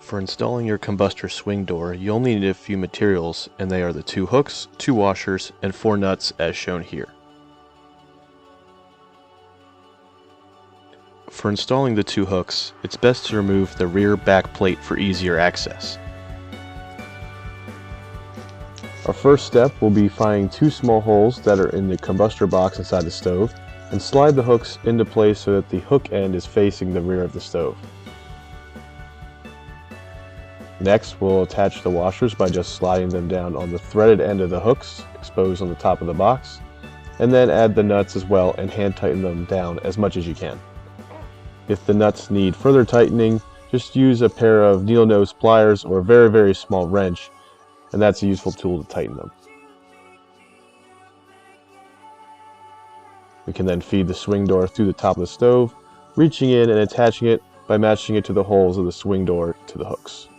For installing your Combustor swing door, you only need a few materials, and they are the 2 hooks, 2 washers, and 4 nuts as shown here. For installing the 2 hooks, it's best to remove the rear back plate for easier access. Our first step will be finding 2 small holes that are in the combustor box inside the stove, and slide the hooks into place so that the hook end is facing the rear of the stove. Next, we'll attach the washers by just sliding them down on the threaded end of the hooks exposed on the top of the box, and then add the nuts as well and hand tighten them down as much as you can. If the nuts need further tightening, just use a pair of needle nose pliers or a very small wrench, and that's a useful tool to tighten them. We can then feed the swing door through the top of the stove, reaching in and attaching it by matching it to the holes of the swing door to the hooks.